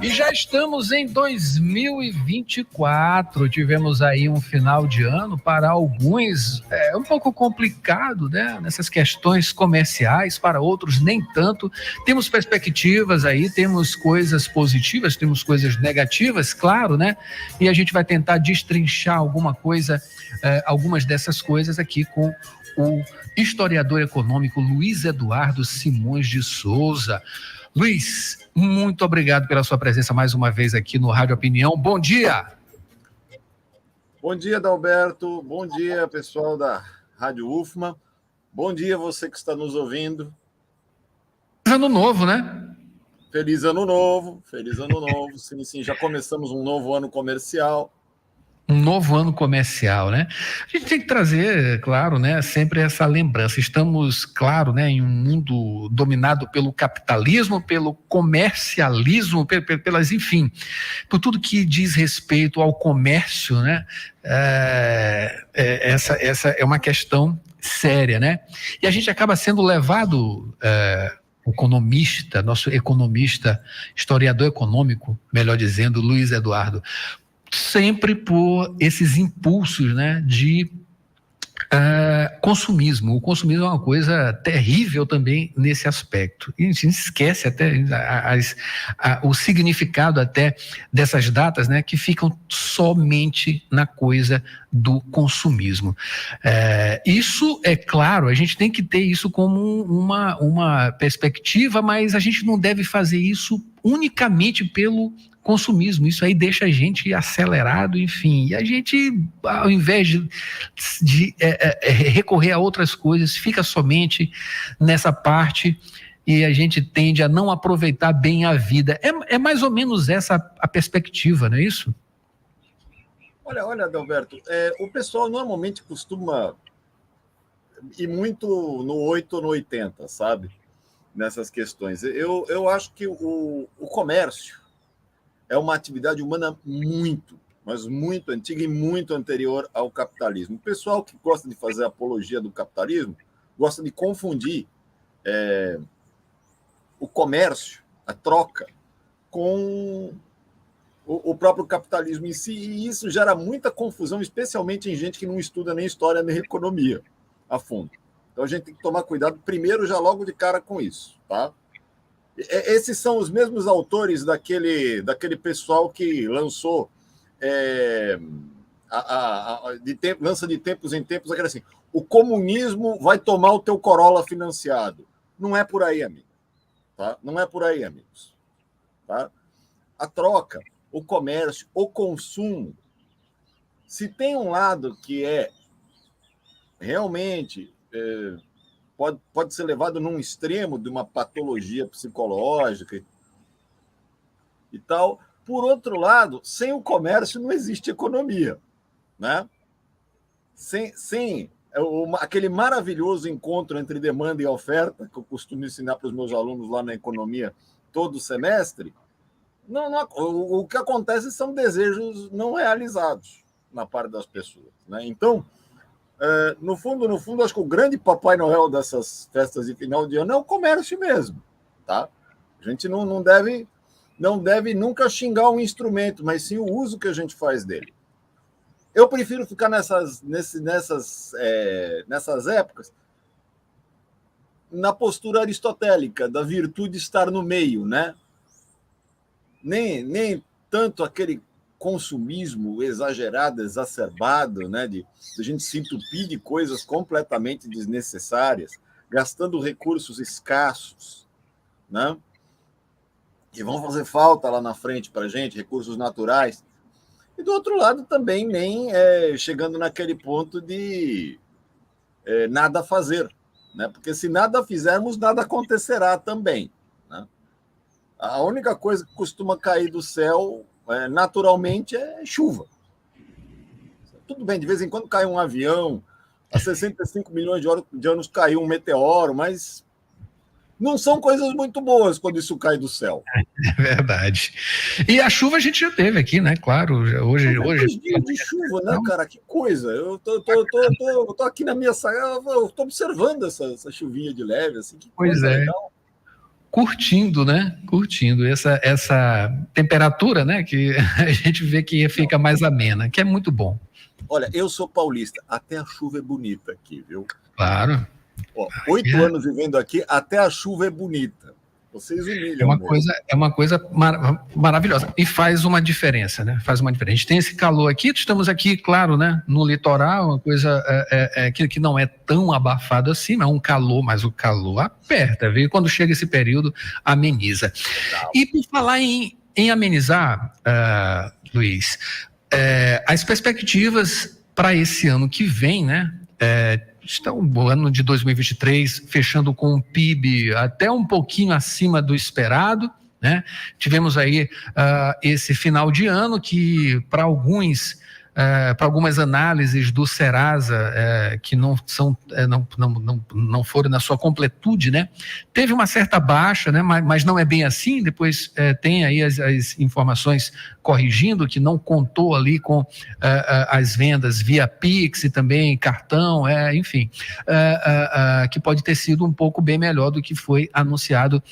E já estamos em 2024, tivemos aí um final de ano para alguns um pouco complicado, né? Nessas questões comerciais, para outros nem tanto. Temos perspectivas aí, temos coisas positivas, temos coisas negativas, claro, né? E a gente vai tentar destrinchar algumas dessas coisas aqui com o historiador econômico Luiz Eduardo Simões de Souza. Luiz, muito obrigado pela sua presença mais uma vez aqui no Rádio Opinião. Bom dia! Bom dia, Adalberto. Bom dia, pessoal da Rádio UFMA. Bom dia, você que está nos ouvindo. Feliz ano novo, né? Feliz ano novo, feliz ano novo. Sim, sim, já começamos um novo ano comercial. Um novo ano comercial, né? A gente tem que trazer, claro, né, sempre essa lembrança. Estamos, claro, né, em um mundo dominado pelo capitalismo, pelo comercialismo, enfim, por tudo que diz respeito ao comércio, né? Essa é uma questão séria, né? E a gente acaba sendo levado, nosso economista, historiador econômico, melhor dizendo, Luiz Eduardo, sempre por esses impulsos, né, de consumismo. O consumismo é uma coisa terrível também nesse aspecto. E a gente esquece até o significado até dessas datas, né, que ficam somente na coisa do consumismo. Isso, é claro, a gente tem que ter isso como uma perspectiva, mas a gente não deve fazer isso unicamente pelo consumismo. Isso aí deixa a gente acelerado, enfim, e a gente, ao invés de recorrer a outras coisas, fica somente nessa parte e a gente tende a não aproveitar bem a vida. É mais ou menos essa a perspectiva, não é isso? Olha, Adalberto, o pessoal normalmente costuma ir muito no 8 ou no 80, sabe? Nessas questões. Eu acho que o comércio é uma atividade humana muito, mas muito antiga e muito anterior ao capitalismo. O pessoal que gosta de fazer apologia do capitalismo gosta de confundir o comércio, a troca, com o próprio capitalismo em si, e isso gera muita confusão, especialmente em gente que não estuda nem história nem economia a fundo. Então a gente tem que tomar cuidado primeiro, já logo de cara com isso, tá? Esses são os mesmos autores daquele pessoal que lançou lança de tempos em tempos aquela assim: o comunismo vai tomar o teu Corolla financiado. Não é por aí, amigo. Tá? Não é por aí, amigos. Tá? A troca, o comércio, o consumo, se tem um lado que realmente pode ser levado num extremo de uma patologia psicológica e tal. Por outro lado, sem o comércio não existe economia, né? Sem aquele maravilhoso encontro entre demanda e oferta, que eu costumo ensinar para os meus alunos lá na economia todo semestre, o que acontece são desejos não realizados na parte das pessoas, né? Então, no fundo, acho que o grande Papai Noel dessas festas de final de ano é o comércio mesmo, tá? A gente não deve nunca xingar um instrumento, mas sim o uso que a gente faz dele. Eu prefiro ficar nessas épocas na postura aristotélica da virtude estar no meio, né? Nem tanto aquele consumismo exagerado, exacerbado, né, de a gente se entupir de coisas completamente desnecessárias, gastando recursos escassos, né, que vão fazer falta lá na frente para a gente, recursos naturais. E do outro lado também nem chegando naquele ponto de nada fazer, né, porque se nada fizermos, nada acontecerá também, né? A única coisa que costuma cair do céu naturalmente é chuva. Tudo bem, de vez em quando cai um avião, há 65 milhões de anos caiu um meteoro, mas não são coisas muito boas quando isso cai do céu. É verdade. E a chuva a gente já teve aqui, né? Claro, hoje. 2 dias de chuva, né, cara? Que coisa. Eu tô aqui na minha sala, eu tô observando essa chuvinha de leve, assim, que coisa legal. curtindo, né? Curtindo essa temperatura, né? Que a gente vê que fica mais amena, que é muito bom. Olha, eu sou paulista, até a chuva é bonita aqui, viu? Claro. Ó, 8 anos vivendo aqui, até a chuva é bonita. Vocês humilham mesmo. É uma coisa maravilhosa e faz uma diferença, né? Faz uma diferença. A gente tem esse calor aqui, estamos aqui, claro, né? No litoral, uma coisa que não é tão abafado assim, mas é um calor, mas o calor aperta, viu? Quando chega esse período, ameniza. Legal. E por falar em amenizar, Luiz, as perspectivas para esse ano que vem, né? Estão o ano de 2023 fechando com um PIB até um pouquinho acima do esperado, né? Tivemos aí esse final de ano que para algumas análises do Serasa que não foram na sua completude, né? Teve uma certa baixa, né? Mas não é bem assim. Depois tem aí as informações corrigindo que não contou ali com as vendas via Pix e também cartão, enfim, que pode ter sido um pouco bem melhor do que foi anunciado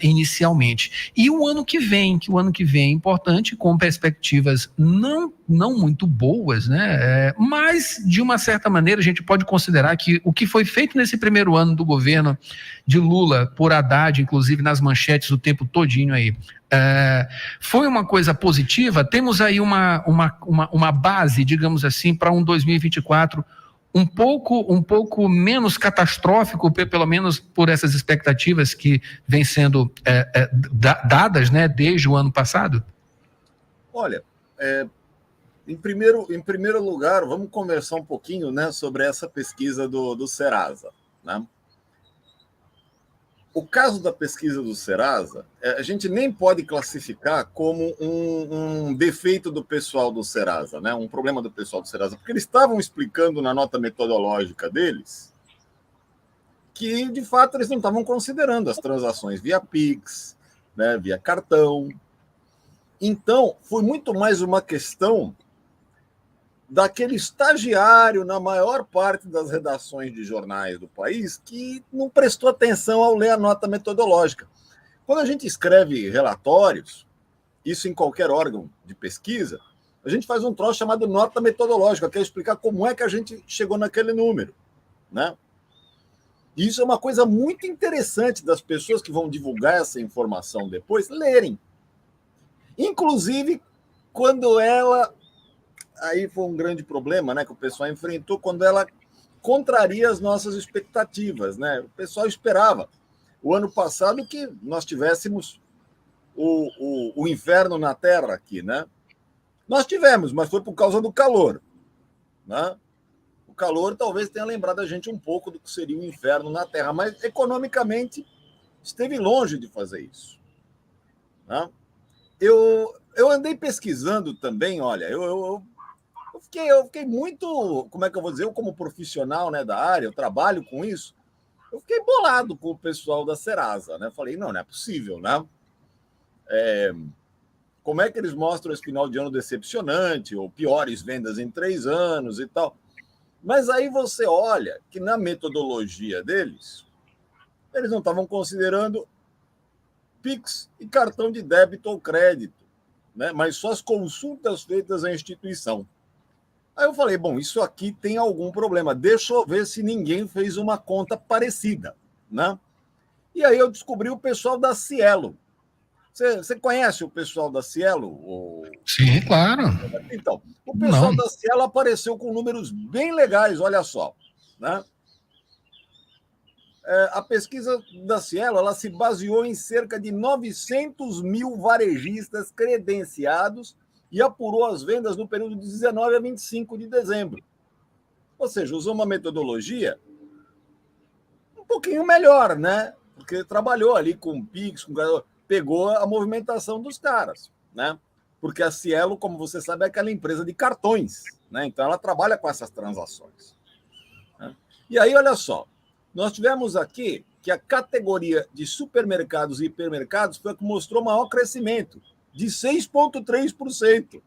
inicialmente. E o ano que vem é importante, com perspectivas não muito boas, né? Mas, de uma certa maneira, a gente pode considerar que o que foi feito nesse primeiro ano do governo de Lula, por Haddad, inclusive nas manchetes o tempo todinho aí, foi uma coisa positiva. Temos aí uma base, digamos assim, para um 2024 um pouco menos catastrófico, pelo menos por essas expectativas que vêm sendo dadas, né, desde o ano passado? Olha, em primeiro lugar, vamos conversar um pouquinho, né, sobre essa pesquisa do Serasa, né? O caso da pesquisa do Serasa, a gente nem pode classificar como um defeito do pessoal do Serasa, né? Um problema do pessoal do Serasa, porque eles estavam explicando na nota metodológica deles que, de fato, eles não estavam considerando as transações via Pix, né, via cartão. Então, foi muito mais uma questão daquele estagiário na maior parte das redações de jornais do país que não prestou atenção ao ler a nota metodológica. Quando a gente escreve relatórios, isso em qualquer órgão de pesquisa, a gente faz um troço chamado nota metodológica, que é explicar como é que a gente chegou naquele número, né? E isso é uma coisa muito interessante das pessoas que vão divulgar essa informação depois lerem. Inclusive, quando ela... Aí foi um grande problema, né, que o pessoal enfrentou quando ela contraria as nossas expectativas, né? O pessoal esperava o ano passado que nós tivéssemos o inferno na Terra aqui, né? Nós tivemos, mas foi por causa do calor, né? O calor talvez tenha lembrado a gente um pouco do que seria o inferno na Terra, mas economicamente esteve longe de fazer isso, né? Eu andei pesquisando também, olha, eu fiquei muito, como é que eu vou dizer, eu como profissional, né, da área, eu trabalho com isso, eu fiquei bolado com o pessoal da Serasa, né? Falei, não é possível, né? Como é que eles mostram esse final de ano decepcionante, ou piores vendas em 3 anos e tal? Mas aí você olha que na metodologia deles, eles não estavam considerando Pix e cartão de débito ou crédito, né? Mas só as consultas feitas à instituição. Aí eu falei, bom, isso aqui tem algum problema. Deixa eu ver se ninguém fez uma conta parecida, né? E aí eu descobri o pessoal da Cielo. Você conhece o pessoal da Cielo? Sim, claro. Então, o pessoal da Cielo apareceu com números bem legais, olha só, né? A pesquisa da Cielo, ela se baseou em cerca de 900 mil varejistas credenciados e apurou as vendas no período de 19 a 25 de dezembro. Ou seja, usou uma metodologia um pouquinho melhor, né? Porque trabalhou ali com Pix, pegou a movimentação dos caras, né? Porque a Cielo, como você sabe, é aquela empresa de cartões, né? Então ela trabalha com essas transações, né? E aí, olha só, nós tivemos aqui que a categoria de supermercados e hipermercados foi a que mostrou maior crescimento, de 6,3%.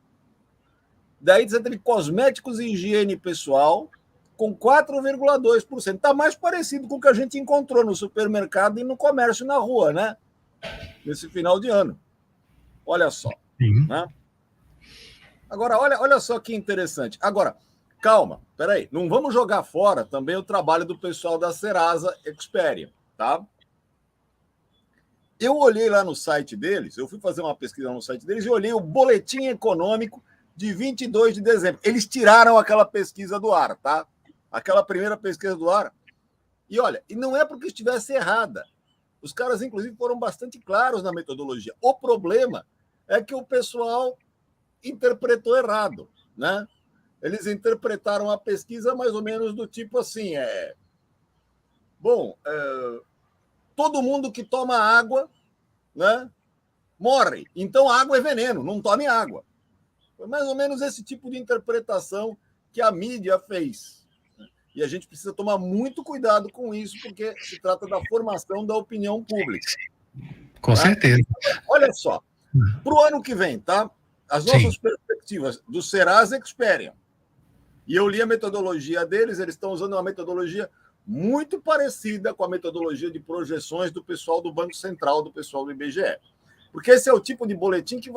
Daí você teve cosméticos e higiene pessoal, com 4,2%. Está mais parecido com o que a gente encontrou no supermercado e no comércio na rua, né? Nesse final de ano. Olha só. Né? Agora, olha só que interessante. Agora, calma, peraí. Não vamos jogar fora também o trabalho do pessoal da Serasa Experian, tá? Eu olhei lá no site deles, eu fui fazer uma pesquisa no site deles e olhei o boletim econômico de 22 de dezembro. Eles tiraram aquela pesquisa do ar, tá? Aquela primeira pesquisa do ar. E olha, e não é porque estivesse errada. Os caras, inclusive, foram bastante claros na metodologia. O problema é que o pessoal interpretou errado, né? Eles interpretaram a pesquisa mais ou menos do tipo assim, todo mundo que toma água, né, morre. Então água é veneno, não tome água. Foi mais ou menos esse tipo de interpretação que a mídia fez. E a gente precisa tomar muito cuidado com isso, porque se trata da formação da opinião pública. Com certeza. Olha só, para o ano que vem, tá? As nossas perspectivas do Serasa Experian. E eu li a metodologia deles, eles estão usando uma metodologia muito parecida com a metodologia de projeções do pessoal do Banco Central, do pessoal do IBGE. Porque esse é o tipo de boletim que é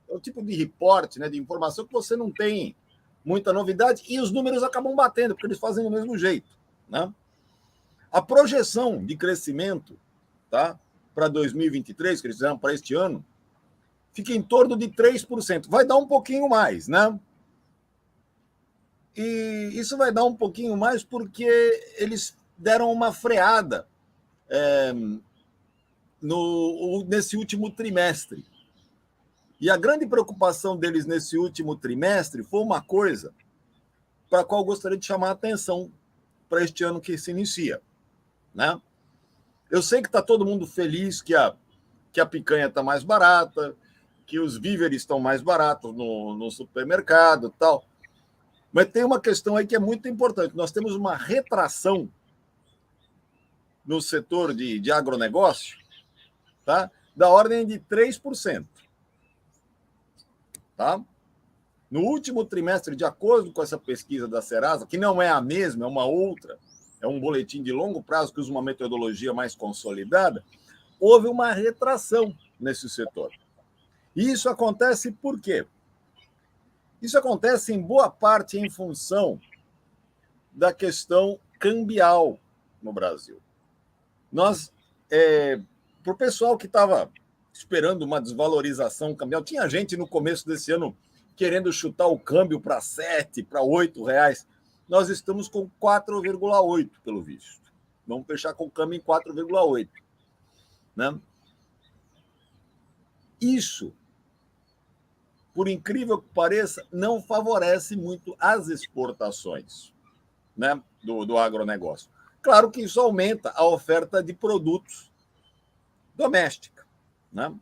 o tipo de reporte, né, de informação que você não tem muita novidade e os números acabam batendo, porque eles fazem do mesmo jeito, né? A projeção de crescimento, tá, para 2023, que eles fizeram para este ano, fica em torno de 3%. Vai dar um pouquinho mais, né? E isso vai dar um pouquinho mais porque eles deram uma freada nesse último trimestre. E a grande preocupação deles nesse último trimestre foi uma coisa para a qual eu gostaria de chamar a atenção para este ano que se inicia, né? Eu sei que está todo mundo feliz que a picanha está mais barata, que os víveres estão mais baratos no supermercado e tal. Mas tem uma questão aí que é muito importante. Nós temos uma retração no setor de agronegócio, tá? Da ordem de 3%. Tá? No último trimestre, de acordo com essa pesquisa da Serasa, que não é a mesma, é uma outra, é um boletim de longo prazo que usa uma metodologia mais consolidada, houve uma retração nesse setor. E isso acontece por quê? Isso acontece em boa parte em função da questão cambial no Brasil. Para o pessoal que estava esperando uma desvalorização cambial, tinha gente no começo desse ano querendo chutar o câmbio para 7, para 8 reais. Nós estamos com 4,8, pelo visto. Vamos fechar com o câmbio em 4,8. Né? Isso, por incrível que pareça, não favorece muito as exportações, né, do agronegócio. Claro que isso aumenta a oferta de produtos doméstica, né?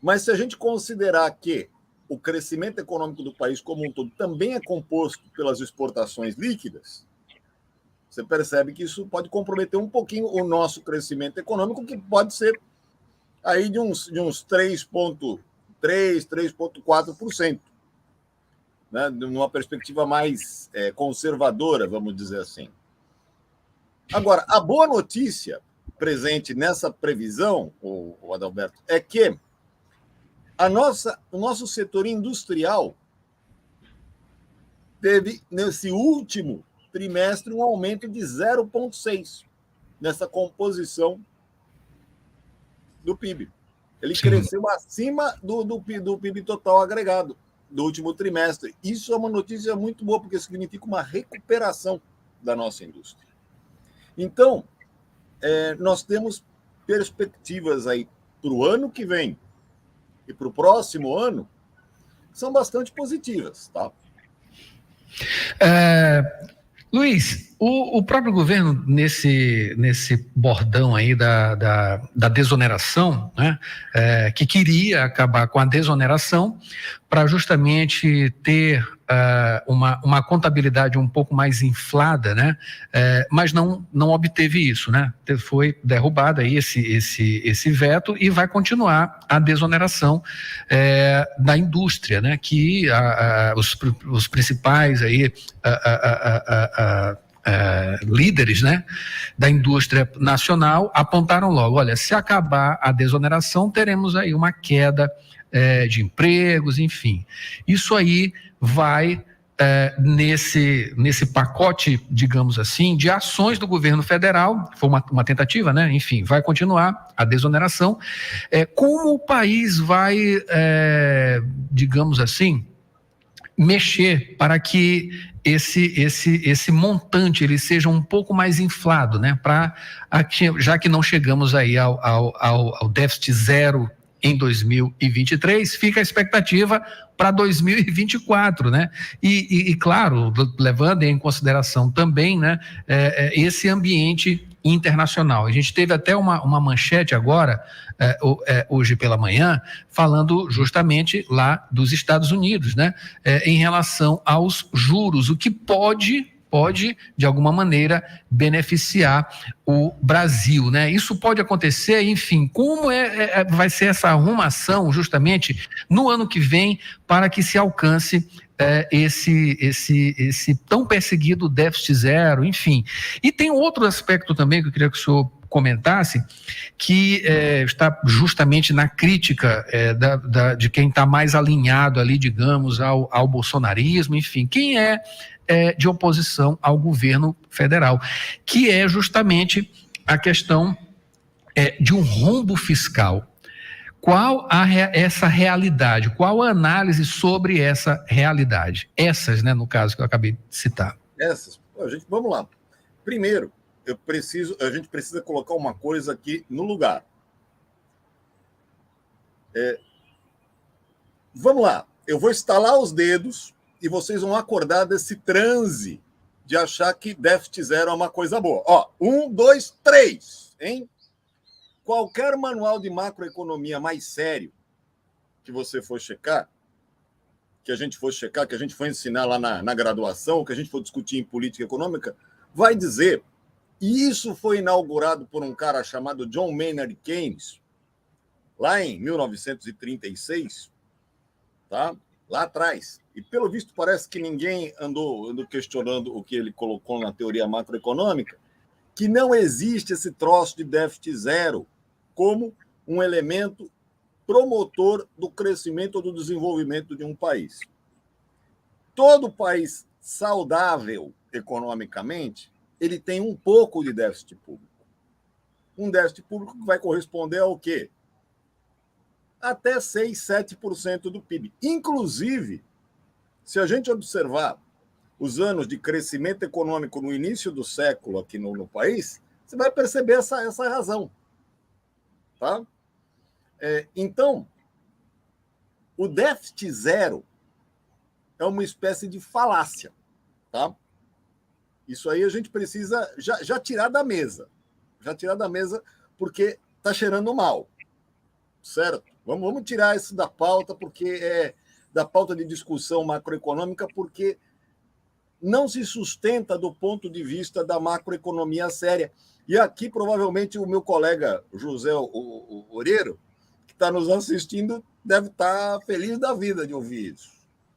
Mas se a gente considerar que o crescimento econômico do país como um todo também é composto pelas exportações líquidas, você percebe que isso pode comprometer um pouquinho o nosso crescimento econômico, que pode ser aí de uns 3,3%, 3,4%, né? Numa perspectiva mais conservadora, vamos dizer assim. Agora, a boa notícia presente nessa previsão, o Adalberto, é que o nosso setor industrial teve, nesse último trimestre, um aumento de 0,6% nessa composição do PIB. Ele cresceu acima do PIB total agregado do último trimestre. Isso é uma notícia muito boa, porque significa uma recuperação da nossa indústria. Então, nós temos perspectivas aí para o ano que vem e para o próximo ano que são bastante positivas, tá? Luiz, o próprio governo, nesse bordão aí da desoneração, né, que queria acabar com a desoneração para justamente ter uma contabilidade um pouco mais inflada, né? Mas não obteve isso, né? Foi derrubado aí esse veto e vai continuar a desoneração da indústria, né? Que os principais aí líderes, né, da indústria nacional apontaram logo, olha, se acabar a desoneração, teremos aí uma queda de empregos, enfim. Isso aí vai nesse pacote, digamos assim, de ações do governo federal, foi uma tentativa, né? Enfim, vai continuar a desoneração. Como o país vai, digamos assim, mexer para que esse montante ele seja um pouco mais inflado, né? Já que não chegamos aí ao déficit zero em 2023, fica a expectativa para 2024, né? E claro, levando em consideração também, né, esse ambiente internacional. A gente teve até uma manchete agora, hoje pela manhã, falando justamente lá dos Estados Unidos, né, em relação aos juros, o que pode, de alguma maneira, beneficiar o Brasil, né? Isso pode acontecer, enfim, como vai ser essa arrumação, justamente, no ano que vem, para que se alcance esse tão perseguido déficit zero, enfim. E tem outro aspecto também que eu queria que o senhor comentasse, que está justamente na crítica de quem está mais alinhado ali, digamos, ao bolsonarismo, enfim, quem de oposição ao governo federal, que é justamente a questão de um rombo fiscal. Qual essa realidade? Qual a análise sobre essa realidade? Essas, né, no caso que eu acabei de citar. Essas, vamos lá. Primeiro, a gente precisa colocar uma coisa aqui no lugar. Vamos lá, eu vou estalar os dedos e vocês vão acordar desse transe de achar que déficit zero é uma coisa boa. Ó, 1, 2, 3, hein? Qualquer manual de macroeconomia mais sério que você for checar, que a gente for ensinar lá na graduação, que a gente for discutir em política econômica, vai dizer, e isso foi inaugurado por um cara chamado John Maynard Keynes, lá em 1936, tá? Lá atrás. E, pelo visto, parece que ninguém andou questionando o que ele colocou na teoria macroeconômica, que não existe esse troço de déficit zero como um elemento promotor do crescimento ou do desenvolvimento de um país. Todo país saudável economicamente, ele tem um pouco de déficit público. Um déficit público que vai corresponder ao quê? Até 6, 7% do PIB. Inclusive, se a gente observar os anos de crescimento econômico no início do século aqui no país, você vai perceber essa razão. Tá? Então, o déficit zero é uma espécie de falácia. Tá? Isso aí a gente precisa já tirar da mesa. Já tirar da mesa porque está cheirando mal. Certo? Vamos tirar isso da pauta, porque da pauta de discussão macroeconômica, porque não se sustenta do ponto de vista da macroeconomia séria. E aqui, provavelmente, o meu colega José Oreiro, que está nos assistindo, deve estar feliz da vida de ouvir isso,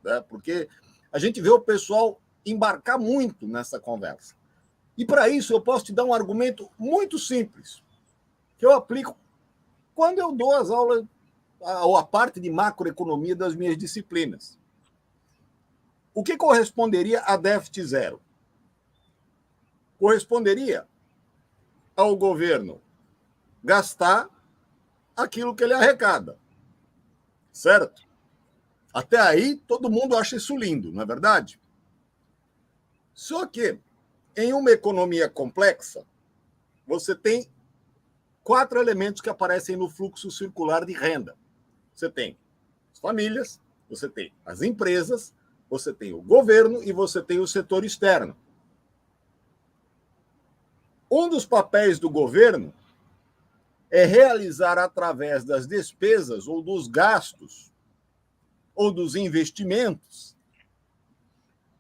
né? Porque a gente vê o pessoal embarcar muito nessa conversa. E, para isso, eu posso te dar um argumento muito simples, que eu aplico quando eu dou as aulas, ou a parte de macroeconomia das minhas disciplinas. O que corresponderia a déficit zero? Corresponderia ao governo gastar aquilo que ele arrecada. Certo? Até aí, todo mundo acha isso lindo, não é verdade? Só que, em uma economia complexa, você tem 4 elementos que aparecem no fluxo circular de renda. Você tem as famílias, você tem as empresas, você tem o governo e você tem o setor externo. Um dos papéis do governo é realizar, através das despesas ou dos gastos ou dos investimentos,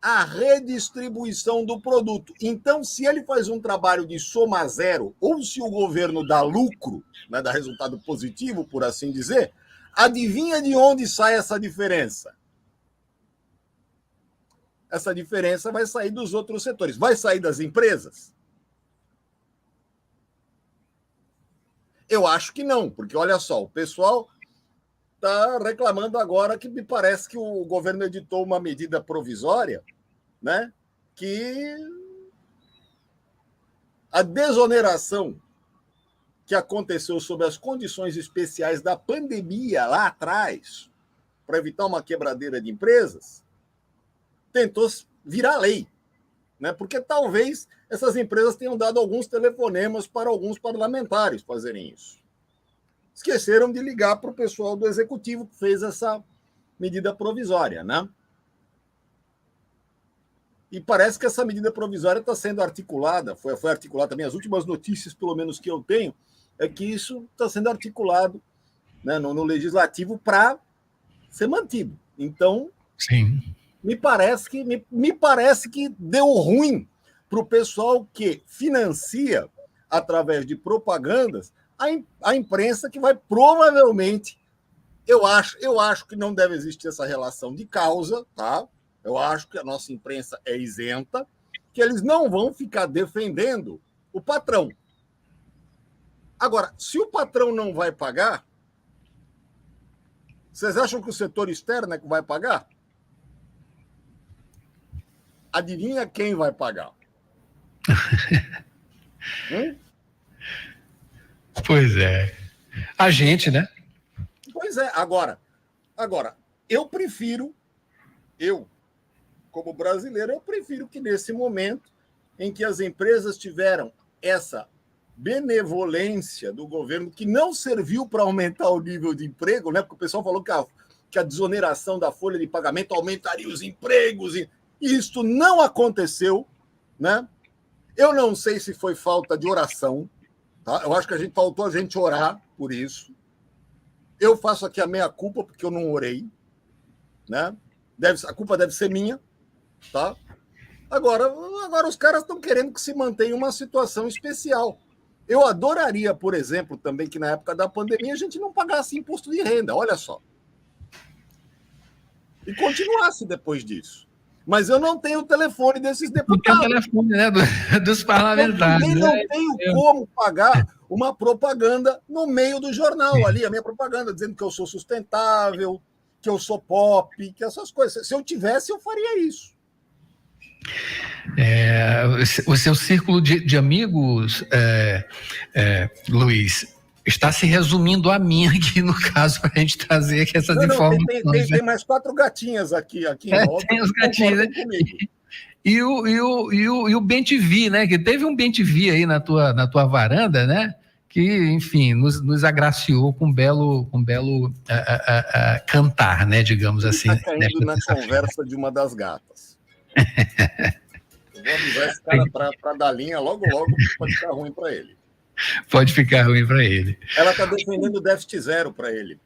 a redistribuição do produto. Então, se ele faz um trabalho de soma zero, ou se o governo dá lucro, né, dá resultado positivo, por assim dizer, adivinha de onde sai essa diferença? Essa diferença vai sair dos outros setores. Vai sair das empresas? Eu acho que não, porque olha só, o pessoal está reclamando agora que me parece que o governo editou uma medida provisória, né, que a desoneração que aconteceu sob as condições especiais da pandemia lá atrás, para evitar uma quebradeira de empresas, tentou virar lei, né? Porque talvez essas empresas tenham dado alguns telefonemas para alguns parlamentares fazerem isso. Esqueceram de ligar para o pessoal do executivo que fez essa medida provisória, né? E parece que essa medida provisória está sendo articulada, foi articulada também, as últimas notícias, pelo menos que eu tenho, é que isso está sendo articulado, né, no legislativo para ser mantido. Então, Sim. me parece que deu ruim para o pessoal que financia, através de propagandas, a imprensa que vai provavelmente... Eu acho que não deve existir essa relação de causa, tá? Eu acho que a nossa imprensa é isenta, que eles não vão ficar defendendo o patrão. Agora, se o patrão não vai pagar, vocês acham que o setor externo é que vai pagar? Adivinha quem vai pagar? Pois é. A gente, né? Pois é. Agora, eu, como brasileiro, eu prefiro que nesse momento em que as empresas tiveram essa benevolência do governo, que não serviu para aumentar o nível de emprego, né? Porque o pessoal falou que a desoneração da folha de pagamento aumentaria os empregos, e isso não aconteceu, né? Eu não sei se foi falta de oração, tá? Eu acho que faltou a gente orar por isso. Eu faço aqui a meia-culpa, porque eu não orei, né? A culpa deve ser minha, tá? Agora os caras estão querendo que se mantenha uma situação especial. Eu adoraria, por exemplo, também que na época da pandemia a gente não pagasse imposto de renda, olha só. E continuasse depois disso. Mas eu não tenho o telefone desses deputados. Não tem o telefone, né, dos parlamentares. Eu também não tenho como pagar uma propaganda no meio do jornal ali, a minha propaganda dizendo que eu sou sustentável, que eu sou pop, que essas coisas. Se eu tivesse, eu faria isso. O seu círculo de amigos, Luiz, está se resumindo a mim aqui, no caso, para a gente trazer aqui essas informações. Tem mais 4 gatinhas aqui em volta. Tem os gatinhos, né? E o BenTV, né? Que teve um BenTV aí na tua varanda, né? Que, enfim, nos agraciou com um belo cantar, né? Digamos assim. Está caindo na conversa de uma das gatas. Eu vou avisar esse cara para dar linha logo, pode ficar ruim para ele. Pode ficar ruim para ele. Ela está defendendo o déficit zero para ele.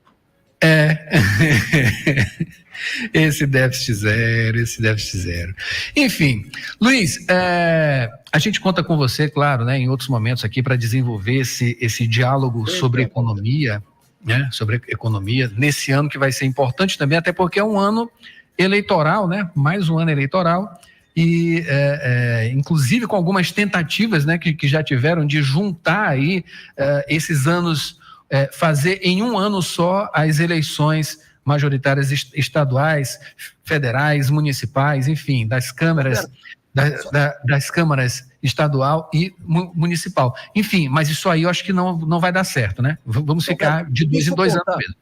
Esse déficit zero. Enfim, Luiz, a gente conta com você, claro, né, em outros momentos aqui para desenvolver esse diálogo sobre economia, né, sobre economia, nesse ano que vai ser importante também, até porque é um ano eleitoral, né, mais um ano eleitoral, e inclusive com algumas tentativas, né, que já tiveram de juntar aí esses anos, fazer em um ano só as eleições majoritárias estaduais, federais, municipais, enfim, das câmaras, das câmaras estadual e municipal. Enfim, mas isso aí eu acho que não vai dar certo, né? Vamos ficar de 2 em 2 anos mesmo.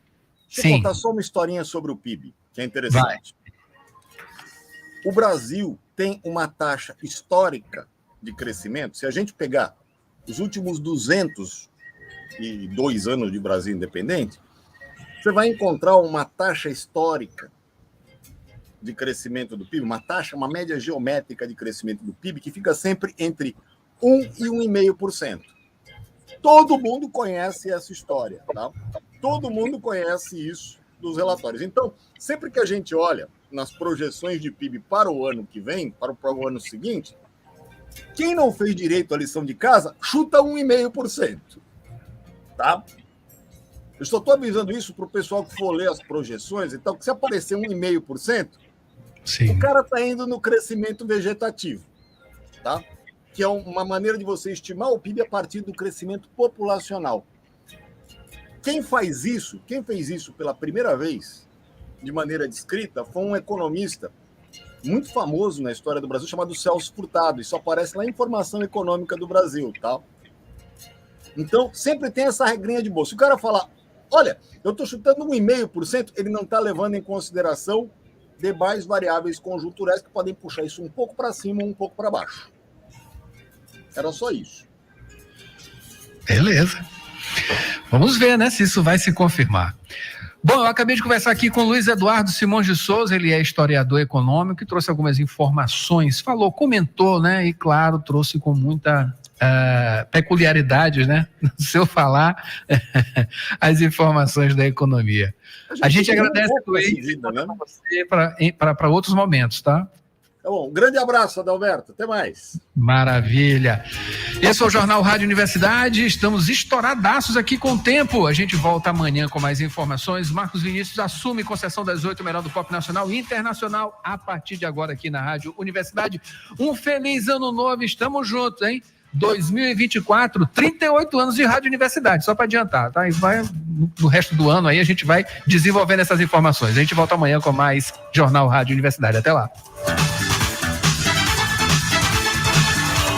Deixa eu contar só uma historinha sobre o PIB, que é interessante. Vai. O Brasil tem uma taxa histórica de crescimento. Se a gente pegar os últimos 202 anos de Brasil independente, você vai encontrar uma taxa histórica de crescimento do PIB, uma média geométrica de crescimento do PIB, que fica sempre entre 1 e 1,5%. Todo mundo conhece essa história, tá? Todo mundo conhece isso dos relatórios. Então, sempre que a gente olha nas projeções de PIB para o ano que vem, para o ano seguinte, quem não fez direito à lição de casa, chuta 1,5%. Tá? Eu só estou avisando isso para o pessoal que for ler as projeções, então, que se aparecer 1,5%, Sim. O cara está indo no crescimento vegetativo, tá? Que é uma maneira de você estimar o PIB a partir do crescimento populacional. Quem fez isso pela primeira vez, de maneira descrita, foi um economista muito famoso na história do Brasil, chamado Celso Furtado. Isso aparece lá em Informação Econômica do Brasil, tá? Então, sempre tem essa regrinha de bolsa. Se o cara falar, olha, eu estou chutando 1,5%, ele não está levando em consideração demais variáveis conjunturais que podem puxar isso um pouco para cima ou um pouco para baixo. Era só isso. Beleza. Vamos ver, né, se isso vai se confirmar. Bom, eu acabei de conversar aqui com o Luiz Eduardo Simões de Souza, ele é historiador econômico e trouxe algumas informações, comentou, né, e claro, trouxe com muita peculiaridades, né, no seu falar, as informações da economia. A gente agradece, Luiz, né? Você para outros momentos, tá? Tá bom, um grande abraço, Adalberto, até mais. Maravilha. Esse é o Jornal Rádio Universidade, estamos estouradaços aqui com o tempo, a gente volta amanhã com mais informações. Marcos Vinícius assume concessão das 8, melhor do pop nacional e internacional, a partir de agora aqui na Rádio Universidade. Um feliz ano novo, estamos juntos, hein? 2024, 38 anos de Rádio Universidade, só para adiantar, tá? No resto do ano aí a gente vai desenvolvendo essas informações. A gente volta amanhã com mais Jornal Rádio Universidade. Até lá.